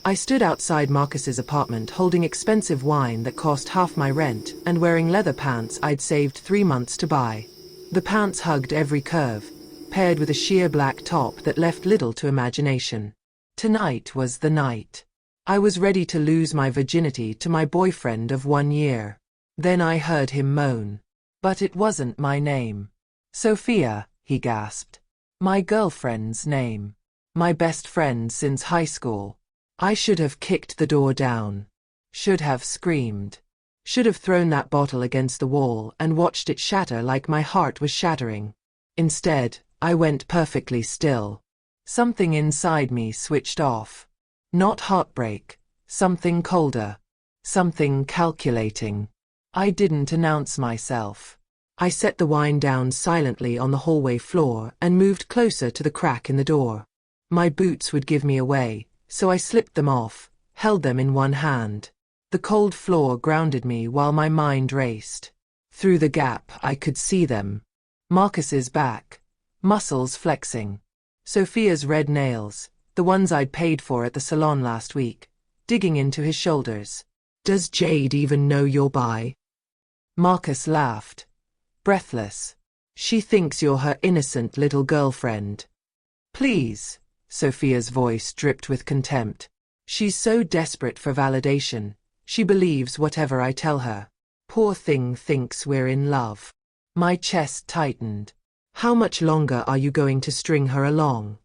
I stood outside Marcus's apartment holding expensive wine that cost half my rent and wearing leather pants I'd saved 3 months to buy. The pants hugged every curve, paired with a sheer black top that left little to imagination. Tonight was the night. I was ready to lose my virginity to my boyfriend of 1 year. Then I heard him moan. But it wasn't my name. Sofia, he gasped. My girlfriend's name. My best friend since high school. I should have kicked the door down. Should have screamed. Should have thrown that bottle against the wall and watched it shatter like my heart was shattering. Instead, I went perfectly still. Something inside me switched off. Not heartbreak, something colder. Something calculating. I didn't announce myself. I set the wine down silently on the hallway floor and moved closer to the crack in the door. My boots would give me away, so I slipped them off, held them in one hand. The cold floor grounded me while my mind raced. Through the gap I could see them. Marcus's back, muscles flexing. Sofia's red nails, the ones I'd paid for at the salon last week, digging into his shoulders. Does Jade even know you're bi? Marcus laughed. Breathless. She thinks you're her innocent little girlfriend. Please. Sofia's voice dripped with contempt. She's so desperate for validation. She believes whatever I tell her. Poor thing thinks we're in love. My chest tightened. How much longer are you going to string her along?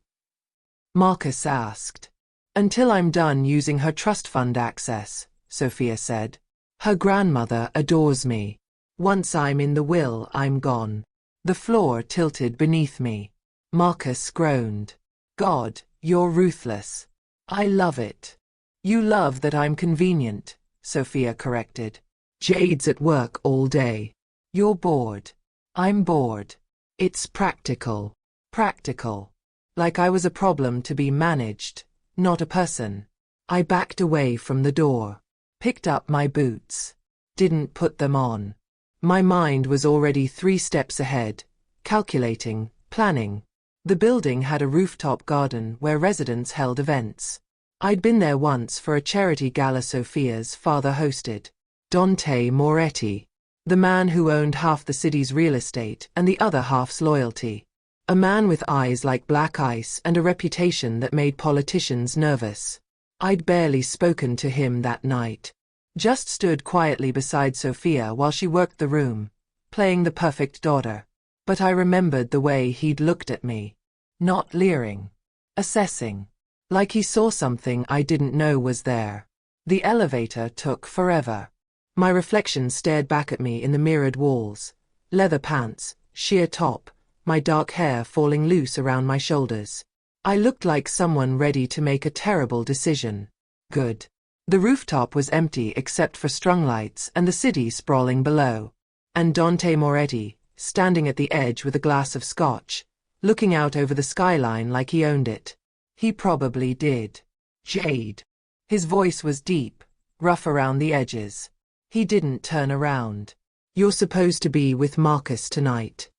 Marcus asked. Until I'm done using her trust fund access, Sofia said. Her grandmother adores me. Once I'm in the will, I'm gone. The floor tilted beneath me. Marcus groaned. God, you're ruthless. I love it. You love that I'm convenient, Sofia corrected. Jade's at work all day. You're bored. I'm bored. It's practical. Practical. Like I was a problem to be managed, not a person. I backed away from the door. Picked up my boots. Didn't put them on. My mind was already 3 steps ahead, calculating, planning. The building had a rooftop garden where residents held events. I'd been there once for a charity gala Sofia's father hosted. Dante Moretti, the man who owned half the city's real estate and the other half's loyalty. A man with eyes like black ice and a reputation that made politicians nervous. I'd barely spoken to him that night. Just stood quietly beside Sofia while she worked the room, playing the perfect daughter. But I remembered the way he'd looked at me. Not leering. Assessing. Like he saw something I didn't know was there. The elevator took forever. My reflection stared back at me in the mirrored walls. Leather pants, sheer top, my dark hair falling loose around my shoulders. I looked like someone ready to make a terrible decision. Good. The rooftop was empty except for strung lights and the city sprawling below. And Dante Moretti, standing at the edge with a glass of scotch, looking out over the skyline like he owned it. He probably did. Jade. His voice was deep, rough around the edges. He didn't turn around. You're supposed to be with Marcus tonight.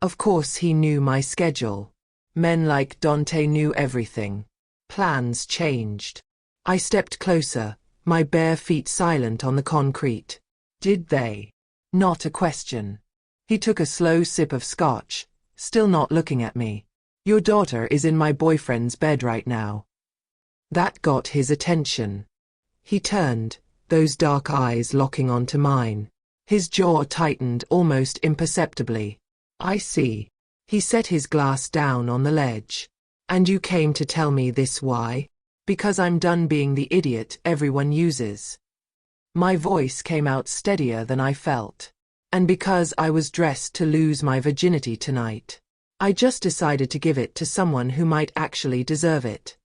Of course he knew my schedule. Men like Dante knew everything. Plans changed. I stepped closer, my bare feet silent on the concrete. Did they? Not a question. He took a slow sip of scotch, still not looking at me. Your daughter is in my boyfriend's bed right now. That got his attention. He turned, those dark eyes locking onto mine. His jaw tightened almost imperceptibly. I see. He set his glass down on the ledge. And you came to tell me this why? Because I'm done being the idiot everyone uses. My voice came out steadier than I felt. And because I was dressed to lose my virginity tonight. I just decided to give it to someone who might actually deserve it.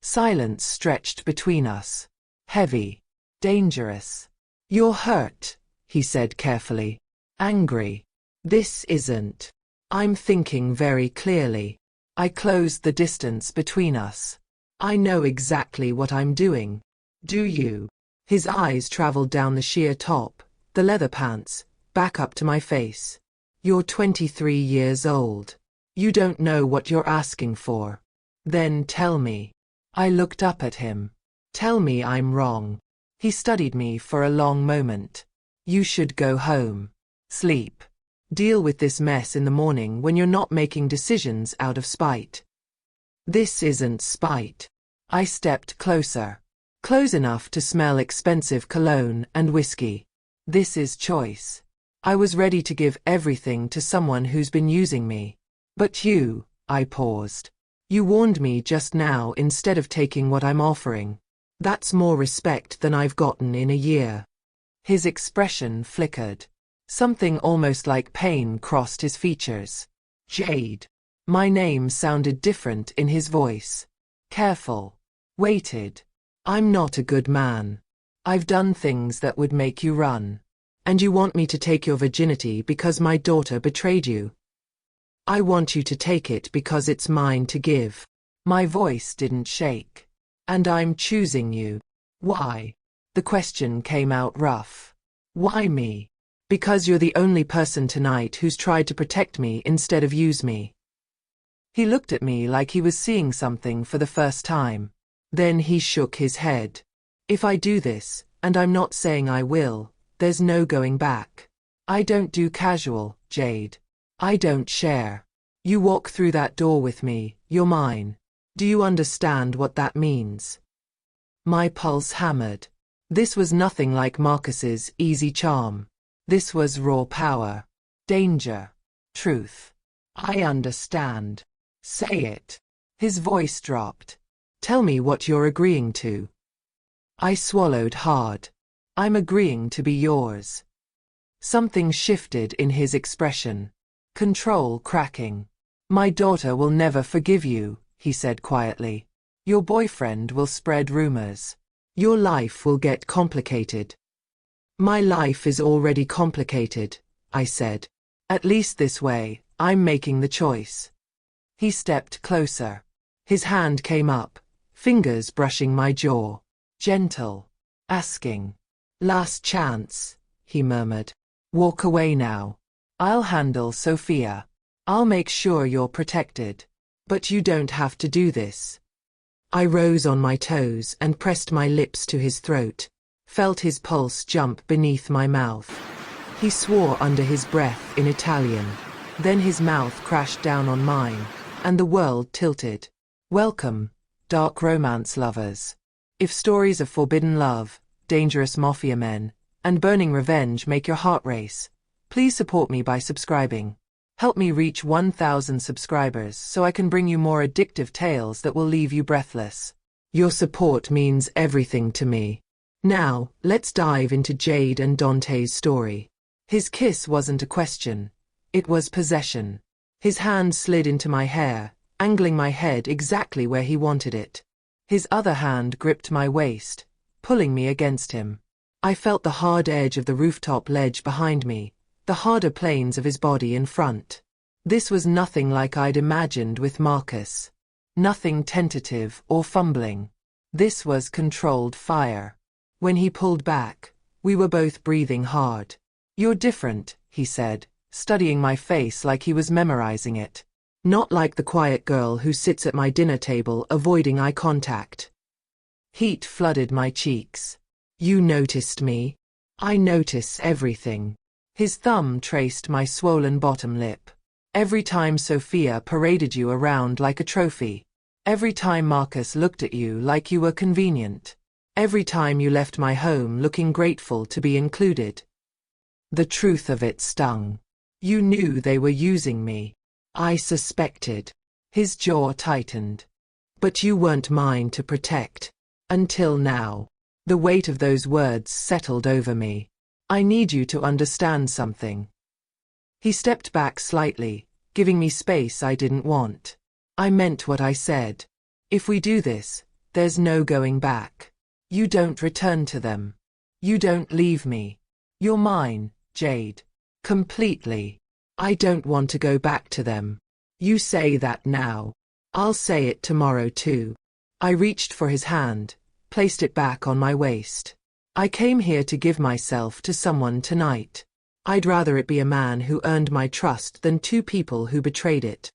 Silence stretched between us. Heavy. Dangerous. You're hurt, he said carefully. Angry. This isn't. I'm thinking very clearly. I closed the distance between us. I know exactly what I'm doing. Do you? His eyes traveled down the sheer top, the leather pants, back up to my face. You're 23 years old. You don't know what you're asking for. Then tell me. I looked up at him. Tell me I'm wrong. He studied me for a long moment. You should go home. Sleep. Deal with this mess in the morning when you're not making decisions out of spite. This isn't spite. I stepped closer. Close enough to smell expensive cologne and whiskey. This is choice. I was ready to give everything to someone who's been using me. But you, I paused. You warned me just now instead of taking what I'm offering. That's more respect than I've gotten in a year. His expression flickered. Something almost like pain crossed his features. Jade. My name sounded different in his voice. Careful. Weighted. I'm not a good man. I've done things that would make you run. And you want me to take your virginity because my daughter betrayed you. I want you to take it because it's mine to give. My voice didn't shake. And I'm choosing you. Why? The question came out rough. Why me? Because you're the only person tonight who's tried to protect me instead of use me. He looked at me like he was seeing something for the first time. Then he shook his head. If I do this, and I'm not saying I will, there's no going back. I don't do casual, Jade. I don't share. You walk through that door with me, you're mine. Do you understand what that means? My pulse hammered. This was nothing like Marcus's easy charm. This was raw power. Danger. Truth. I understand. Say it. His voice dropped. Tell me what you're agreeing to. I swallowed hard. I'm agreeing to be yours. Something shifted in his expression. Control cracking. My daughter will never forgive you, he said quietly. Your boyfriend will spread rumors. Your life will get complicated. My life is already complicated, I said. At least this way, I'm making the choice. He stepped closer. His hand came up, fingers brushing my jaw. Gentle. Asking. Last chance, he murmured. Walk away now. I'll handle Sofia. I'll make sure you're protected. But you don't have to do this. I rose on my toes and pressed my lips to his throat, felt his pulse jump beneath my mouth. He swore under his breath in Italian. Then his mouth crashed down on mine, and the world tilted. Welcome, dark romance lovers. If stories of forbidden love, dangerous mafia men, and burning revenge make your heart race, please support me by subscribing. Help me reach 1,000 subscribers so I can bring you more addictive tales that will leave you breathless. Your support means everything to me. Now, let's dive into Jade and Dante's story. His kiss wasn't a question. It was possession. His hand slid into my hair, angling my head exactly where he wanted it. His other hand gripped my waist, pulling me against him. I felt the hard edge of the rooftop ledge behind me, the harder planes of his body in front. This was nothing like I'd imagined with Marcus. Nothing tentative or fumbling. This was controlled fire. When he pulled back, we were both breathing hard. You're different, he said, studying my face like he was memorizing it. Not like the quiet girl who sits at my dinner table avoiding eye contact. Heat flooded my cheeks. You noticed me? I notice everything. His thumb traced my swollen bottom lip. Every time Sofia paraded you around like a trophy. Every time Marcus looked at you like you were convenient. Every time you left my home looking grateful to be included. The truth of it stung. You knew they were using me. I suspected. His jaw tightened. But you weren't mine to protect. Until now. The weight of those words settled over me. I need you to understand something. He stepped back slightly, giving me space I didn't want. I meant what I said. If we do this, there's no going back. You don't return to them. You don't leave me. You're mine, Jade. Completely. I don't want to go back to them. You say that now. I'll say it tomorrow too. I reached for his hand, placed it back on my waist. I came here to give myself to someone tonight. I'd rather it be a man who earned my trust than two people who betrayed it.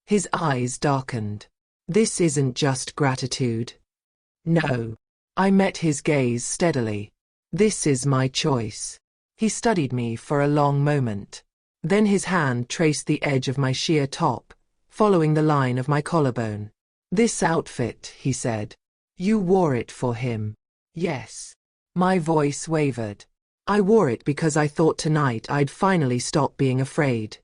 His eyes darkened. This isn't just gratitude. No. I met his gaze steadily. This is my choice. He studied me for a long moment. Then his hand traced the edge of my sheer top, following the line of my collarbone. This outfit, he said. You wore it for him. Yes. My voice wavered. I wore it because I thought tonight I'd finally stop being afraid.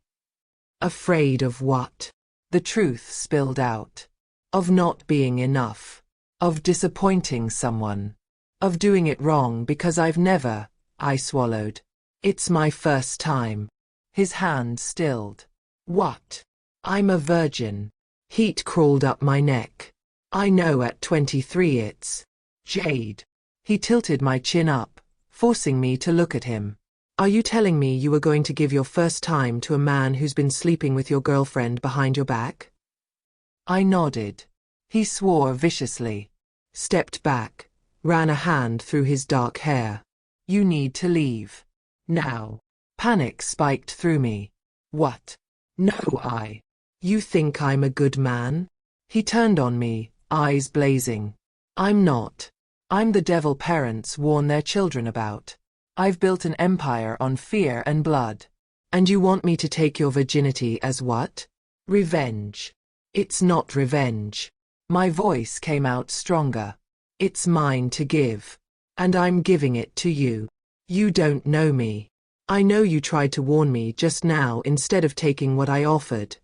Afraid of what? The truth spilled out. Of not being enough. Of disappointing someone. Of doing it wrong because I've never, I swallowed. It's my first time. His hand stilled. What? I'm a virgin. Heat crawled up my neck. I know at 23 it's Jade. He tilted my chin up, forcing me to look at him. Are you telling me you were going to give your first time to a man who's been sleeping with your girlfriend behind your back? I nodded. He swore viciously, stepped back, ran a hand through his dark hair. You need to leave. Now. Panic spiked through me. What? No, You think I'm a good man? He turned on me, eyes blazing. I'm not. I'm the devil parents warn their children about. I've built an empire on fear and blood. And you want me to take your virginity as what? Revenge. It's not revenge. My voice came out stronger. It's mine to give. And I'm giving it to you. You don't know me. I know you tried to warn me just now instead of taking what I offered.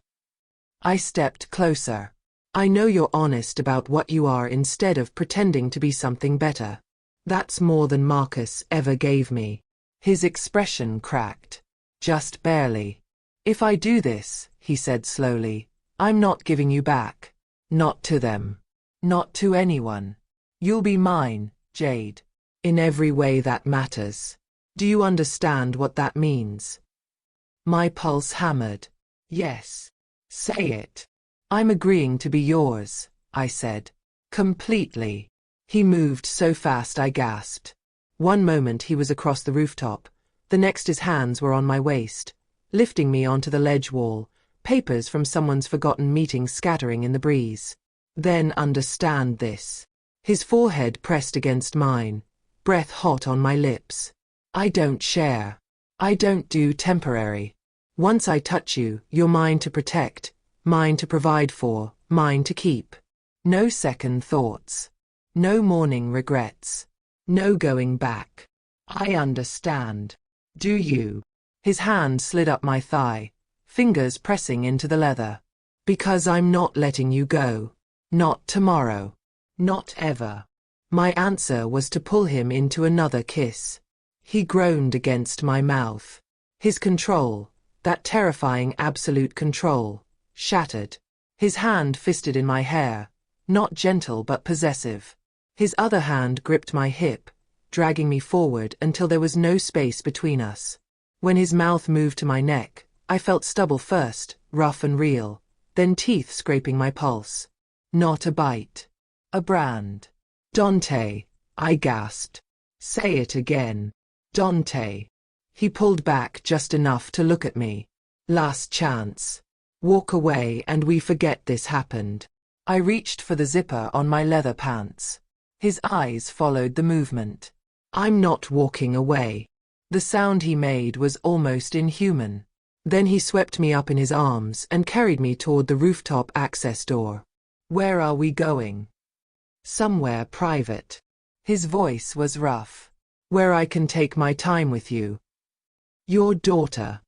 I stepped closer. I know you're honest about what you are instead of pretending to be something better. That's more than Marcus ever gave me. His expression cracked. Just barely. If I do this, he said slowly, I'm not giving you back. Not to them. Not to anyone. You'll be mine, Jade. In every way that matters. Do you understand what that means? My pulse hammered. Yes. Say it. I'm agreeing to be yours, I said. Completely. He moved so fast I gasped. One moment he was across the rooftop, the next his hands were on my waist, lifting me onto the ledge wall, papers from someone's forgotten meeting scattering in the breeze. Then understand this. His forehead pressed against mine, breath hot on my lips. I don't share. I don't do temporary. Once I touch you, you're mine to protect, mine to provide for, mine to keep. No second thoughts. No morning regrets. No going back. I understand. Do you? His hand slid up my thigh, fingers pressing into the leather. Because I'm not letting you go. Not tomorrow. Not ever. My answer was to pull him into another kiss. He groaned against my mouth. His control, that terrifying absolute control, shattered. His hand fisted in my hair, not gentle but possessive. His other hand gripped my hip, dragging me forward until there was no space between us. When his mouth moved to my neck, I felt stubble first, rough and real, then teeth scraping my pulse. Not a bite. A brand. Dante, I gasped. Say it again. Dante. He pulled back just enough to look at me. Last chance. Walk away and we forget this happened. I reached for the zipper on my leather pants. His eyes followed the movement. I'm not walking away. The sound he made was almost inhuman. Then he swept me up in his arms and carried me toward the rooftop access door. Where are we going? Somewhere private. His voice was rough. Where I can take my time with you. Your daughter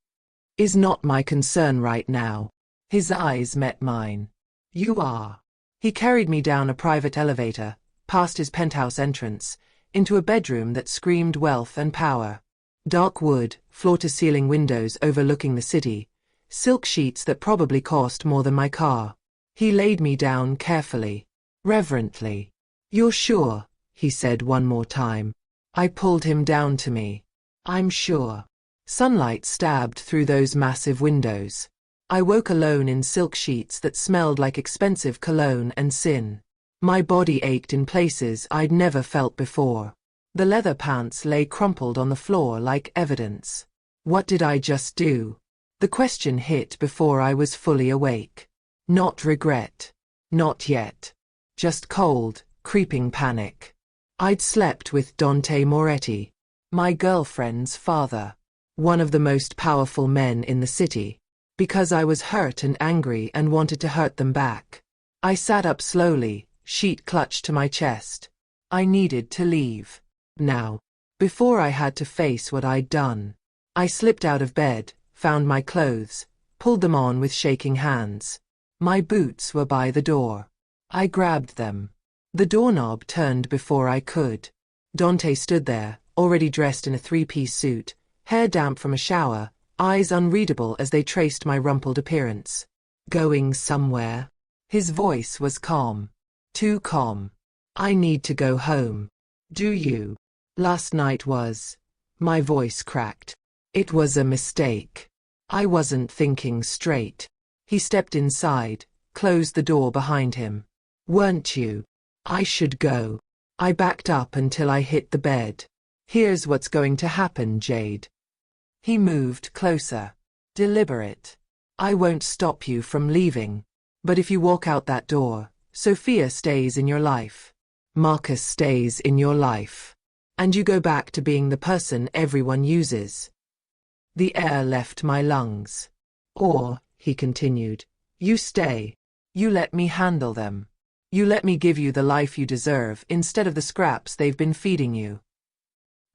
is not my concern right now. His eyes met mine. You are. He carried me down a private elevator, past his penthouse entrance, into a bedroom that screamed wealth and power. Dark wood, floor-to-ceiling windows overlooking the city, silk sheets that probably cost more than my car. He laid me down carefully, reverently. You're sure? He said one more time. I pulled him down to me. I'm sure. Sunlight stabbed through those massive windows. I woke alone in silk sheets that smelled like expensive cologne and sin. My body ached in places I'd never felt before. The leather pants lay crumpled on the floor like evidence. What did I just do? The question hit before I was fully awake. Not regret. Not yet. Just cold, Creeping panic. I'd slept with Dante Moretti, my girlfriend's father, one of the most powerful men in the city, because I was hurt and angry and wanted to hurt them back. I sat up slowly, sheet clutched to my chest. I needed to leave. Now. Before I had to face what I'd done. I slipped out of bed, found my clothes, pulled them on with shaking hands. My boots were by the door. I grabbed them. The doorknob turned before I could. Dante stood there, already dressed in a three-piece suit, hair damp from a shower, eyes unreadable as they traced my rumpled appearance. Going somewhere? His voice was calm. Too calm. I need to go home. Do you? Last night was. My voice cracked. It was a mistake. I wasn't thinking straight. He stepped inside, closed the door behind him. Weren't you? I should go. I backed up until I hit the bed. Here's what's going to happen, Jade. He moved closer. Deliberate. I won't stop you from leaving. But if you walk out that door, Sofia stays in your life. Marcus stays in your life. And you go back to being the person everyone uses. The air left my lungs. Or, he continued, you stay. You let me handle them. You let me give you the life you deserve instead of the scraps they've been feeding you.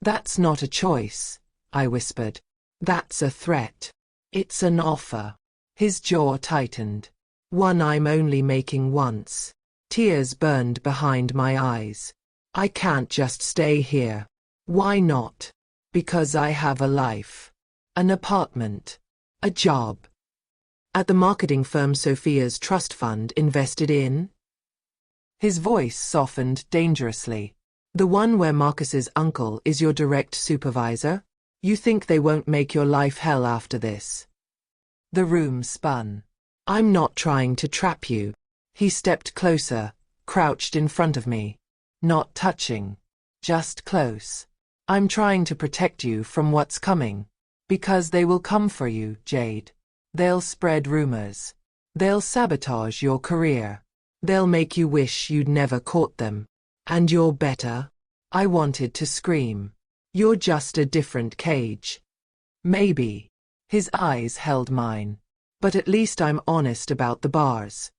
That's not a choice, I whispered. That's a threat. It's an offer. His jaw tightened. One I'm only making once. Tears burned behind my eyes. I can't just stay here. Why not? Because I have a life. An apartment. A job. At the marketing firm Sofia's trust fund invested in? His voice softened dangerously. The one where Marcus's uncle is your direct supervisor? You think they won't make your life hell after this? The room spun. I'm not trying to trap you. He stepped closer, crouched in front of me. Not touching. Just close. I'm trying to protect you from what's coming. Because they will come for you, Jade. They'll spread rumors. They'll sabotage your career. They'll make you wish you'd never caught them. And you're better? I wanted to scream. You're just a different cage. Maybe. His eyes held mine. But at least I'm honest about the bars.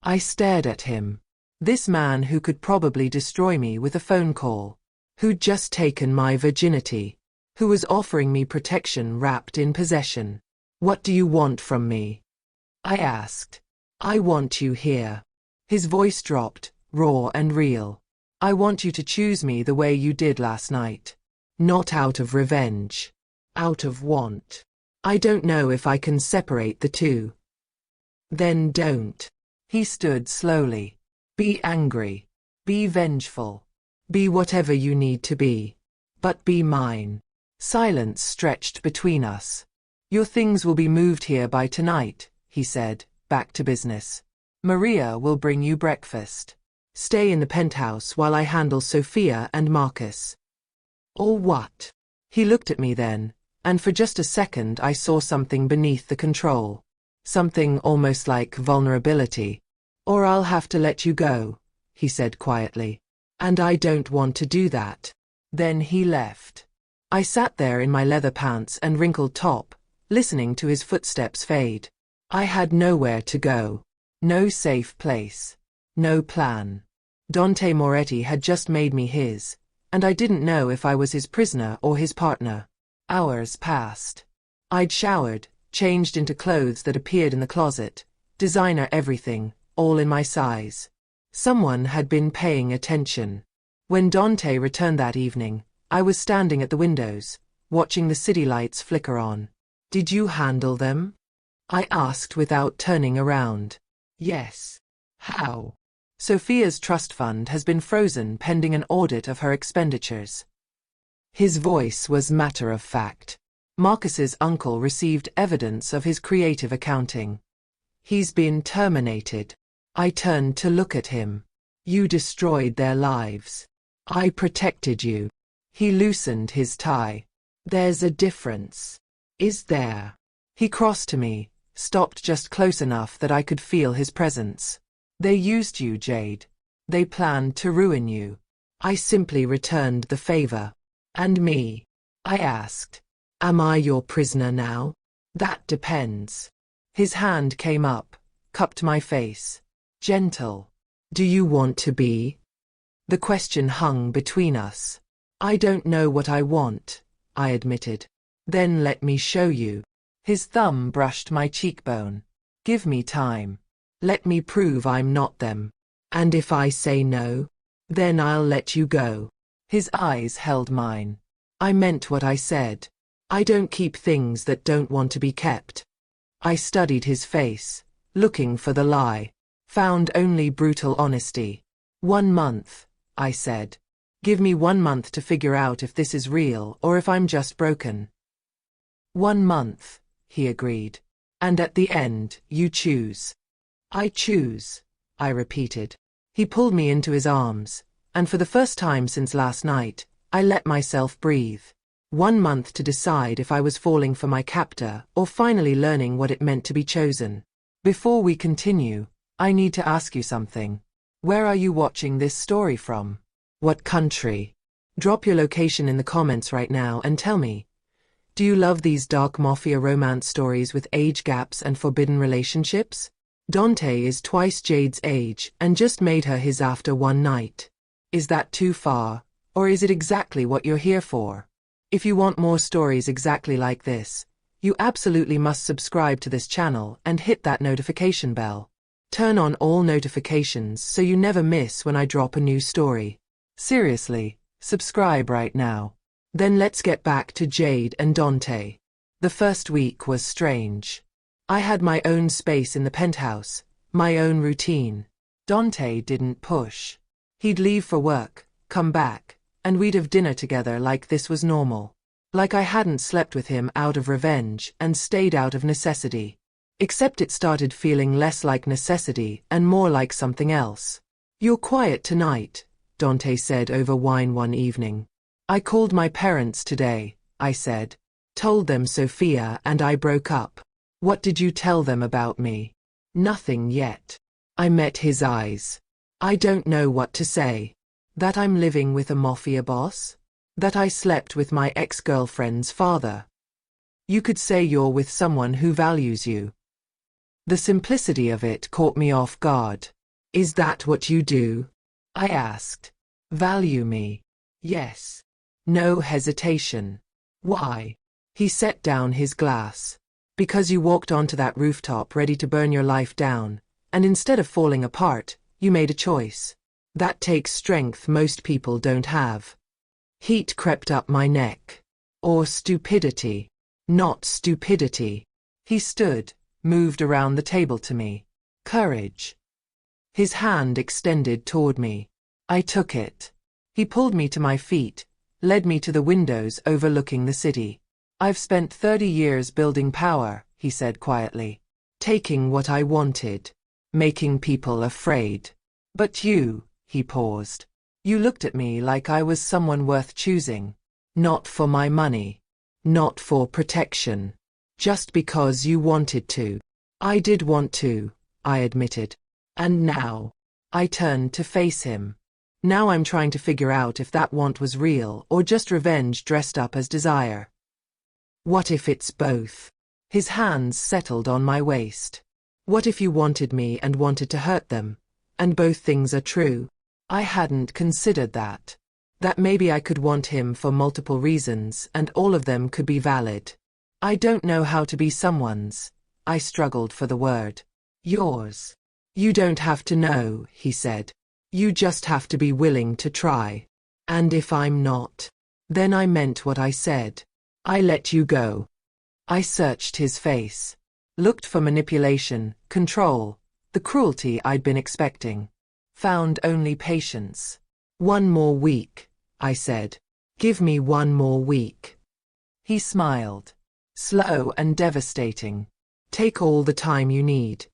I stared at him. This man who could probably destroy me with a phone call. Who'd just taken my virginity. Who was offering me protection wrapped in possession. What do you want from me? I asked. I want you here. His voice dropped, raw and real. I want you to choose me the way you did last night. Not out of revenge. Out of want. I don't know if I can separate the two. Then don't. He stood slowly. Be angry. Be vengeful. Be whatever you need to be. But be mine. Silence stretched between us. Your things will be moved here by tonight, he said, back to business. Maria will bring you breakfast. Stay in the penthouse while I handle Sofia and Marcus. Or what? He looked at me then, and for just a second I saw something beneath the control. Something almost like vulnerability. Or I'll have to let you go, he said quietly. And I don't want to do that. Then he left. I sat there in my leather pants and wrinkled top, listening to his footsteps fade. I had nowhere to go. No safe place. No plan. Dante Moretti had just made me his, and I didn't know if I was his prisoner or his partner. Hours passed. I'd showered, changed into clothes that appeared in the closet, designer everything, all in my size. Someone had been paying attention. When Dante returned that evening, I was standing at the windows, watching the city lights flicker on. Did you handle them? I asked without turning around. Yes. How? Sofia's trust fund has been frozen pending an audit of her expenditures. His voice was matter of fact. Marcus's uncle received evidence of his creative accounting. He's been terminated. I turned to look at him. You destroyed their lives. I protected you. He loosened his tie. There's a difference. Is there? He crossed to me, stopped just close enough that I could feel his presence. They used you, Jade. They planned to ruin you. I simply returned the favor. And me? I asked. Am I your prisoner now? That depends. His hand came up, cupped my face. Gentle. Do you want to be? The question hung between us. I don't know what I want, I admitted. Then let me show you. His thumb brushed my cheekbone. Give me time. Let me prove I'm not them. And if I say no, then I'll let you go. His eyes held mine. I meant what I said. I don't keep things that don't want to be kept. I studied his face, looking for the lie. Found only brutal honesty. 1 month, I said. Give me 1 month to figure out if this is real or if I'm just broken. 1 month, he agreed. And at the end, you choose. I choose, I repeated. He pulled me into his arms, and for the first time since last night, I let myself breathe. 1 month to decide if I was falling for my captor or finally learning what it meant to be chosen. Before we continue, I need to ask you something. Where are you watching this story from? What country? Drop your location in the comments right now and tell me. Do you love these dark mafia romance stories with age gaps and forbidden relationships? Dante is twice Jade's age and just made her his after one night. Is that too far, or is it exactly what you're here for? If you want more stories exactly like this, you absolutely must subscribe to this channel and hit that notification bell. Turn on all notifications so you never miss when I drop a new story. Seriously, subscribe right now. Then let's get back to Jade and Dante. The first week was strange. I had my own space in the penthouse, my own routine. Dante didn't push. He'd leave for work, come back, and we'd have dinner together like this was normal. Like I hadn't slept with him out of revenge and stayed out of necessity. Except it started feeling less like necessity and more like something else. You're quiet tonight, Dante said over wine one evening. I called my parents today, I said. Told them Sofia and I broke up. What did you tell them about me? Nothing yet. I met his eyes. I don't know what to say. That I'm living with a mafia boss? That I slept with my ex-girlfriend's father? You could say you're with someone who values you. The simplicity of it caught me off guard. Is that what you do? I asked. Value me? Yes. No hesitation. Why? He set down his glass. Because you walked onto that rooftop ready to burn your life down, and instead of falling apart, you made a choice. That takes strength most people don't have. Heat crept up my neck. Or stupidity. Not stupidity. He stood, moved around the table to me. Courage. His hand extended toward me. I took it. He pulled me to my feet, led me to the windows overlooking the city. I've spent 30 years building power, he said quietly. Taking what I wanted. Making people afraid. But you, he paused. You looked at me like I was someone worth choosing. Not for my money. Not for protection. Just because you wanted to. I did want to, I admitted. And now? I turned to face him. Now I'm trying to figure out if that want was real or just revenge dressed up as desire. What if it's both? His hands settled on my waist. What if you wanted me and wanted to hurt them? And both things are true. I hadn't considered that. That maybe I could want him for multiple reasons and all of them could be valid. I don't know how to be someone's. I struggled for the word. Yours. You don't have to know, he said. You just have to be willing to try. And if I'm not, then I meant what I said. I let you go. I searched his face. Looked for manipulation, control, the cruelty I'd been expecting. Found only patience. 1 more week, I said. Give me 1 more week. He smiled. Slow and devastating. Take all the time you need.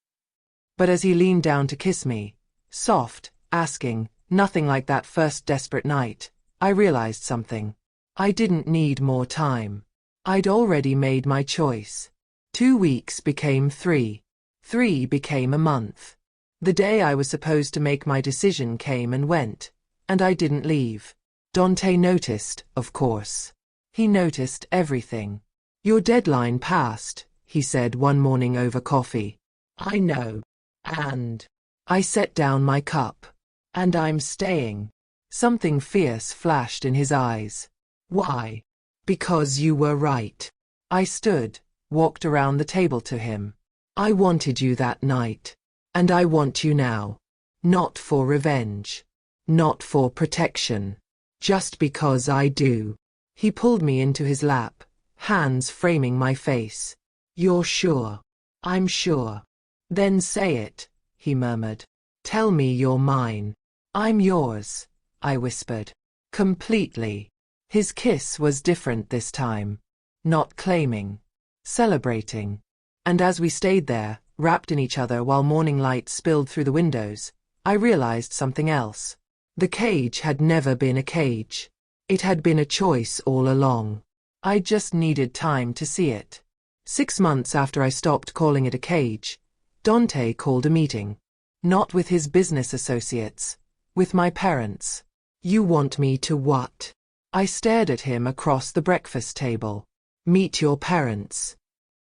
But as he leaned down to kiss me, soft, asking, nothing like that first desperate night, I realized something. I didn't need more time. I'd already made my choice. 2 weeks became 3. 3 became a month. The day I was supposed to make my decision came and went, and I didn't leave. Dante noticed, of course. He noticed everything. Your deadline passed, he said one morning over coffee. I know. And I set down my cup. And I'm staying. Something fierce flashed in his eyes. Why? Because you were right. I stood, walked around the table to him. I wanted you that night. And I want you now. Not for revenge. Not for protection. Just because I do. He pulled me into his lap, hands framing my face. You're sure? I'm sure. Then say it, he murmured. Tell me you're mine. I'm yours, I whispered. Completely. His kiss was different this time. Not claiming. Celebrating. And as we stayed there, wrapped in each other while morning light spilled through the windows, I realized something else. The cage had never been a cage. It had been a choice all along. I just needed time to see it. 6 months after I stopped calling it a cage, Dante called a meeting. Not with his business associates. With my parents. You want me to what? I stared at him across the breakfast table. Meet your parents.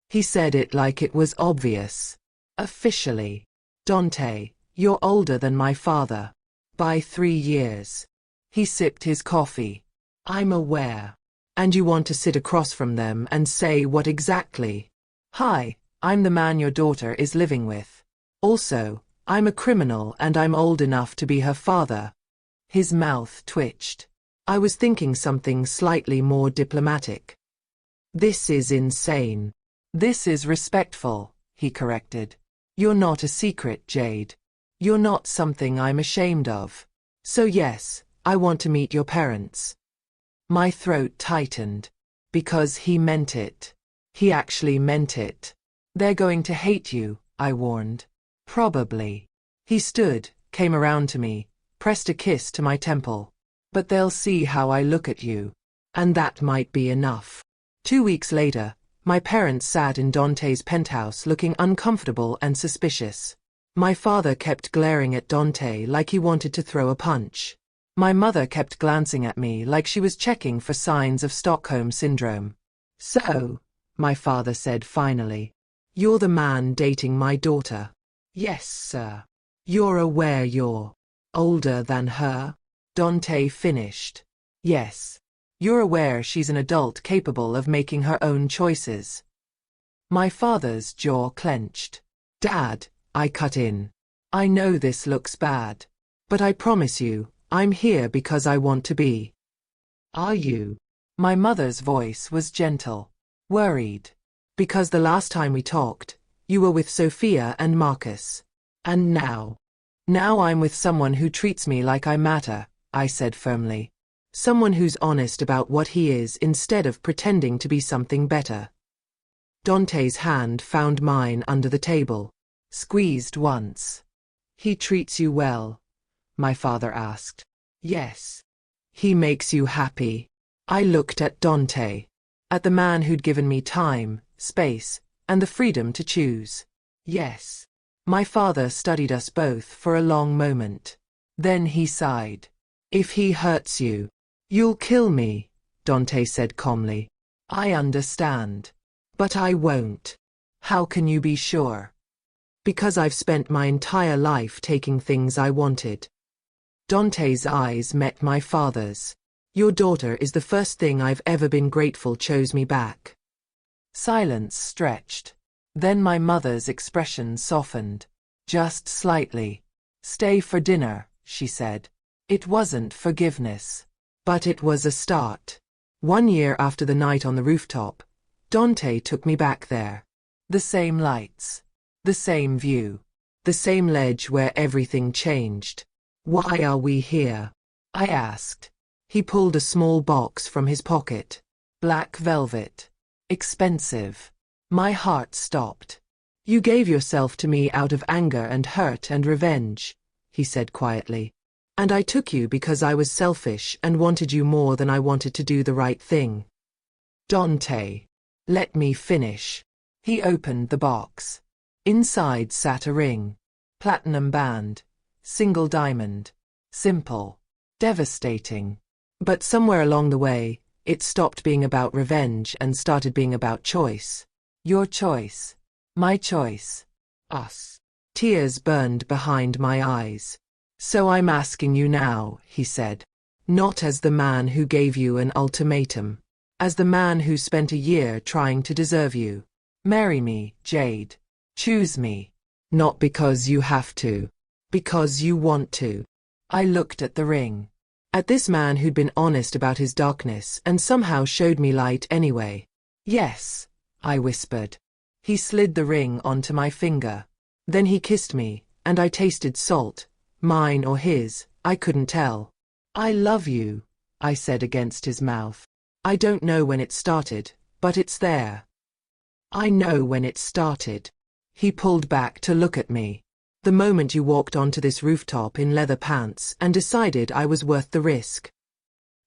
He said it like it was obvious. Officially. Dante, you're older than my father. By 3 years. He sipped his coffee. I'm aware. And you want to sit across from them and say what exactly? Hi, I'm the man your daughter is living with. Also, I'm a criminal and I'm old enough to be her father. His mouth twitched. I was thinking something slightly more diplomatic. This is insane. This is respectful, he corrected. You're not a secret, Jade. You're not something I'm ashamed of. So yes, I want to meet your parents. My throat tightened. Because he meant it. He actually meant it. They're going to hate you, I warned. Probably. He stood, came around to me, pressed a kiss to my temple. But they'll see how I look at you. And that might be enough. 2 weeks later, my parents sat in Dante's penthouse looking uncomfortable and suspicious. My father kept glaring at Dante like he wanted to throw a punch. My mother kept glancing at me like she was checking for signs of Stockholm Syndrome. So, my father said finally, you're the man dating my daughter. Yes, sir. You're aware you're older than her? Dante finished. Yes. You're aware she's an adult capable of making her own choices. My father's jaw clenched. Dad, I cut in. I know this looks bad. But I promise you, I'm here because I want to be. Are you? My mother's voice was gentle. Worried. Because the last time we talked, you were with Sofia and Marcus. And now? Now I'm with someone who treats me like I matter, I said firmly. Someone who's honest about what he is instead of pretending to be something better. Dante's hand found mine under the table. Squeezed once. He treats you well? My father asked. Yes. He makes you happy? I looked at Dante. At the man who'd given me time, space, and the freedom to choose. Yes. My father studied us both for a long moment. Then he sighed. If he hurts you, you'll kill me, Dante said calmly. I understand. But I won't. How can you be sure? Because I've spent my entire life taking things I wanted. Dante's eyes met my father's. Your daughter is the first thing I've ever been grateful chose me back. Silence stretched. Then my mother's expression softened. Just slightly. Stay for dinner, she said. It wasn't forgiveness. But it was a start. 1 year after the night on the rooftop, Dante took me back there. The same lights. The same view. The same ledge where everything changed. Why are we here? I asked. He pulled a small box from his pocket. Black velvet. Expensive. My heart stopped. You gave yourself to me out of anger and hurt and revenge, he said quietly. And I took you because I was selfish and wanted you more than I wanted to do the right thing. Dante. Let me finish. He opened the box. Inside sat a ring. Platinum band. Single diamond. Simple. Devastating. But somewhere along the way, it stopped being about revenge and started being about choice. Your choice. My choice. Us. Tears burned behind my eyes. So I'm asking you now, he said. Not as the man who gave you an ultimatum. As the man who spent a year trying to deserve you. Marry me, Jade. Choose me. Not because you have to. Because you want to. I looked at the ring. At this man who'd been honest about his darkness and somehow showed me light anyway. Yes, I whispered. He slid the ring onto my finger. Then he kissed me, and I tasted salt. Mine or his, I couldn't tell. I love you, I said against his mouth. I don't know when it started, but it's there. I know when it started. He pulled back to look at me. The moment you walked onto this rooftop in leather pants and decided I was worth the risk.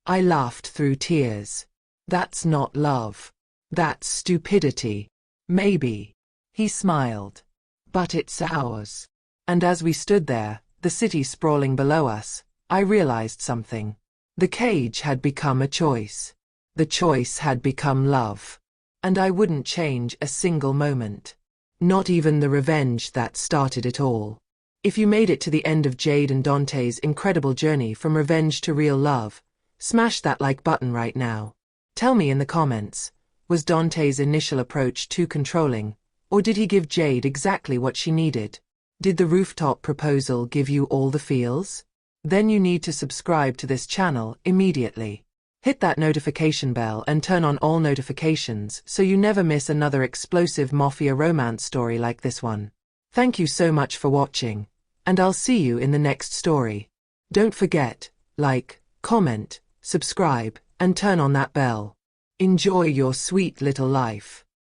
I laughed through tears. That's not love. That's stupidity. Maybe. He smiled. But it's ours. And as we stood there, the city sprawling below us, I realized something. The cage had become a choice. The choice had become love. And I wouldn't change a single moment. Not even the revenge that started it all. If you made it to the end of Jade and Dante's incredible journey from revenge to real love, smash that like button right now. Tell me in the comments, was Dante's initial approach too controlling, or did he give Jade exactly what she needed? Did the rooftop proposal give you all the feels? Then you need to subscribe to this channel immediately. Hit that notification bell and turn on all notifications so you never miss another explosive mafia romance story like this one. Thank you so much for watching, and I'll see you in the next story. Don't forget, like, comment, subscribe, and turn on that bell. Enjoy your sweet little life.